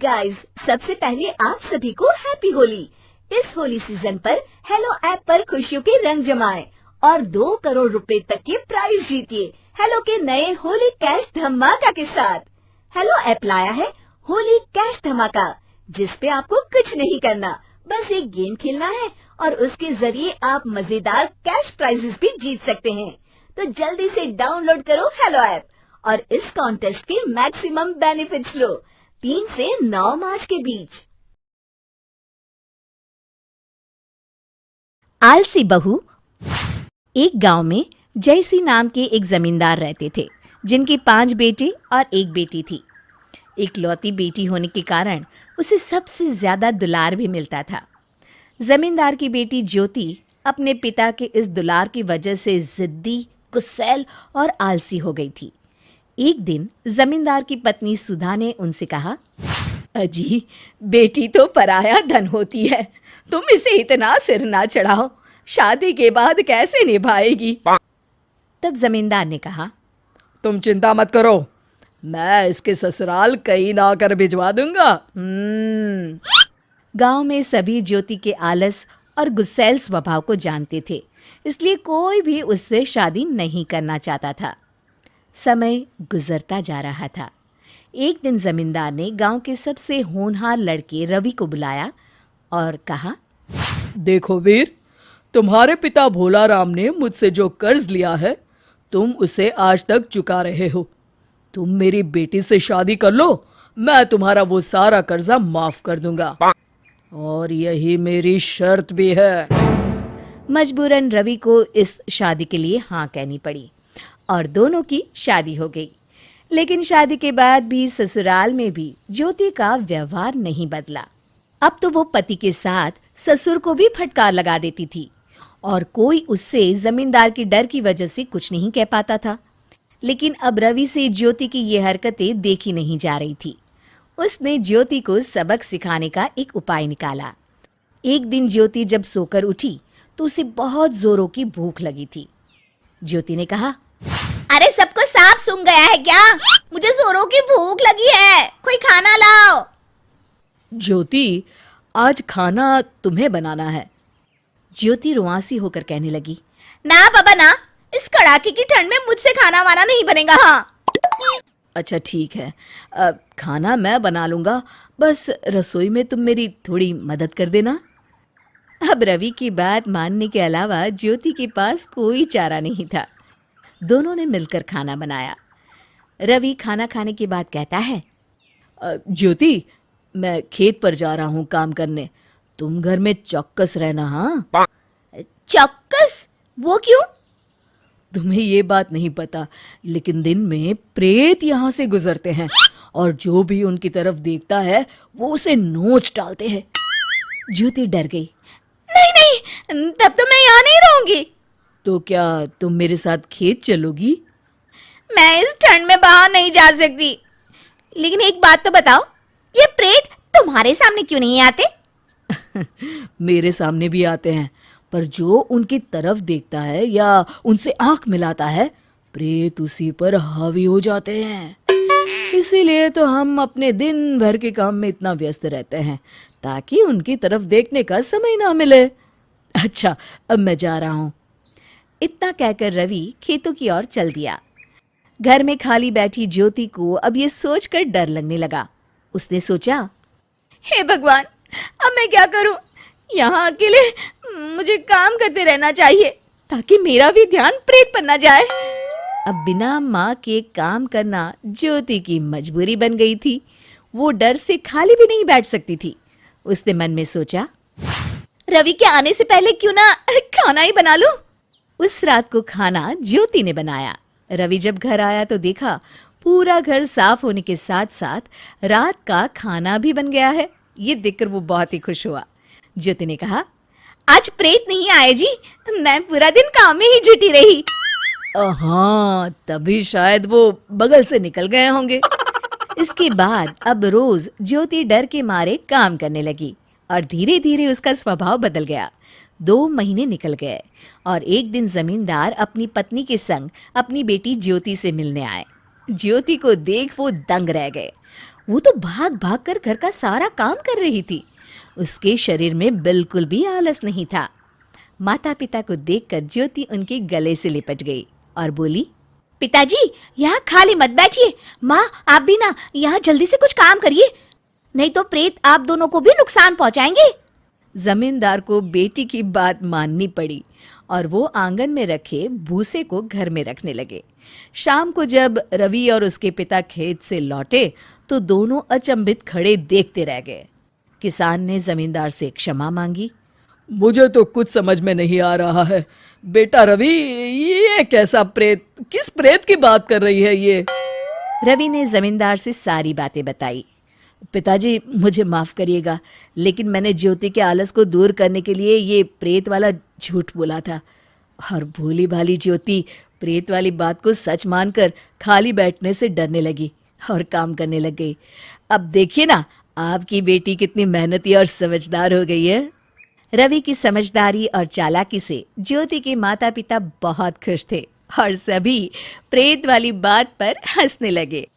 Guys, सबसे पहले आप सभी को हैप्पी होली। इस होली सीजन पर हेलो ऐप पर खुशियों के रंग जमाएं और 2 करोड़ रुपए तक के प्राइज जीतिए हेलो के नए होली कैश धमाका के साथ। हेलो ऐप लाया है होली कैश धमाका, जिस पे आपको कुछ नहीं करना, बस एक गेम खेलना है और उसके जरिए आप मजेदार कैश प्राइजेस भी जीत सकते हैं। तो जल्दी से डाउनलोड करो हेलो ऐप और इस कॉन्टेस्ट के मैक्सिमम बेनिफिट्स लो 3 से 9 मार्च के बीच। आलसी बहू। एक गांव में जयसी नाम के एक जमींदार रहते थे, जिनके 5 बेटे और 1 बेटी थी। इकलौती बेटी होने के कारण उसे सबसे ज्यादा दुलार भी मिलता था। जमींदार की बेटी ज्योति अपने पिता के इस दुलार की वजह से जिद्दी, गुस्सैल और आलसी हो गई थी। एक दिन जमींदार की पत्नी सुधा ने उनसे कहा, अजी, बेटी तो पराया धन होती है, तुम इसे इतना सिर ना चढ़ाओ, शादी के बाद कैसे निभाएगी। तब जमींदार ने कहा, तुम चिंता मत करो, मैं इसके ससुराल कहीं ना कर भिजवा दूंगा। गांव में सभी ज्योति के आलस और गुस्सैल स्वभाव को जानते थे, इसलिए कोई भी उससे शादी नहीं करना चाहता था। समय गुजरता जा रहा था। एक दिन जमींदार ने गांव के सबसे होनहार लड़के रवि को बुलाया और कहा, देखो वीर, तुम्हारे पिता भोलाराम ने मुझसे जो कर्ज लिया है, तुम उसे आज तक चुका रहे हो। तुम मेरी बेटी से शादी कर लो, मैं तुम्हारा वो सारा कर्जा माफ कर दूंगा, और यही मेरी शर्त भी है। मजबूरन रवि को इस शादी के लिए हाँ कहनी पड़ी और दोनों की शादी हो गई। लेकिन शादी के बाद भी ससुराल में भी ज्योति का व्यवहार नहीं बदला। अब तो वो पति के साथ ससुर को भी फटकार लगा देती थी और कोई उससे जमींदार के डर की वजह से कुछ नहीं कह पाता था। लेकिन अब रवि से ज्योति की ये हरकतें देखी नहीं जा रही थी। उसने ज्योति को सबक सिखाने का एक उपाय निकाला। एक दिन ज्योति जब सोकर उठी तो उसे बहुत जोरों की भूख लगी थी। ज्योति ने कहा, अरे सबको सांप सूंघ गया है क्या? मुझे जोरों की भूख लगी है, कोई खाना लाओ। ज्योति, आज खाना तुम्हें बनाना है। ज्योति रुआंसी होकर कहने लगी, ना बाबा ना, इस कड़ाके की ठंड में मुझसे खाना वाना नहीं बनेगा। हाँ, अच्छा ठीक है, खाना मैं बना लूंगा, बस रसोई में तुम मेरी थोड़ी मदद कर देना। अब रवि की बात मानने के अलावा ज्योति के पास कोई चारा नहीं था। दोनों ने मिलकर खाना बनाया। रवि खाना खाने के बाद कहता है, ज्योति, मैं खेत पर जा रहा हूँ काम करने, तुम घर में चौकस रहना। हाँ, चौकस? वो क्यों? तुम्हें ये बात नहीं पता, लेकिन दिन में प्रेत यहाँ से गुजरते हैं और जो भी उनकी तरफ देखता है वो उसे नोच डालते हैं। ज्योति डर गई। नहीं नहीं, तब तो मैं यहाँ नहीं रहूंगी। तो क्या तुम मेरे साथ खेत चलोगी? मैं इस ठंड में बाहर नहीं जा सकती। लेकिन एक बात तो बताओ, ये प्रेत तुम्हारे सामने क्यों नहीं आते? मेरे सामने भी आते हैं, पर जो उनकी तरफ देखता है या उनसे आंख मिलाता है, प्रेत उसी पर हावी हो जाते हैं। इसीलिए तो हम अपने दिन भर के काम में इतना व्यस्त रहते हैं, ताकि उनकी तरफ देखने का समय ना मिले। अच्छा, अब मैं जा रहा हूँ। इतना कहकर रवि खेतों की ओर चल दिया। घर में खाली बैठी ज्योति को अब ये सोचकर डर लगने लगा। उसने सोचा, हे भगवान, अब मैं क्या करूं? यहाँ अकेले मुझे काम करते रहना चाहिए ताकि मेरा भी ध्यान प्रेत पर न जाए। अब बिना माँ के काम करना ज्योति की मजबूरी बन गई थी। वो डर से खाली भी नहीं बैठ सकती थी। उसने मन में सोचा, रवि के आने से पहले क्यों ना खाना ही बना लूं। उस रात को खाना ज्योति ने बनाया। रवि जब घर आया तो देखा पूरा घर साफ होने के साथ साथ रात का खाना भी बन गया है। ये देखकर वो बहुत ही खुश हुआ। ज्योति ने कहा, आज प्रेत नहीं आए जी, मैं पूरा दिन काम में ही जुटी रही। हाँ, तभी शायद वो बगल से निकल गए होंगे। इसके बाद अब रोज ज्योति डर के मारे काम करने लगी और धीरे धीरे उसका स्वभाव बदल गया। 2 महीने निकल गए और एक दिन जमींदार अपनी पत्नी के संग अपनी बेटी ज्योति से मिलने आए। ज्योति को देख वो दंग रह गए। वो तो भाग भाग कर घर का सारा काम कर रही थी। उसके शरीर में बिल्कुल भी आलस नहीं था। माता पिता को देखकर ज्योति उनके गले से लिपट गई और बोली, पिताजी यहाँ खाली मत बैठिए। माँ आप भी ना यहाँ जल्दी से कुछ काम करिए, नहीं तो प्रेत आप दोनों को भी नुकसान पहुंचाएंगे। जमींदार को बेटी की बात माननी पड़ी और वो आंगन में रखे भूसे को घर में रखने लगे। शाम को जब रवि और उसके पिता खेत से लौटे तो दोनों अचंभित खड़े देखते रह गए। किसान ने जमींदार से क्षमा मांगी। मुझे तो कुछ समझ में नहीं आ रहा है। बेटा रवि, ये कैसा प्रेत, किस प्रेत की बात कर रही है ये? रवि ने जमींदार से सारी बातें बताई। पिताजी मुझे माफ करिएगा, लेकिन मैंने ज्योति के आलस को दूर करने के लिए ये प्रेत वाला झूठ बोला था और भोली भाली ज्योति प्रेत वाली बात को सच मानकर खाली बैठने से डरने लगी और काम करने लग गई। अब देखिए ना, आपकी बेटी कितनी मेहनती और समझदार हो गई है। रवि की समझदारी और चालाकी से ज्योति के माता पिता बहुत खुश थे और सभी प्रेत वाली बात पर हंसने लगे।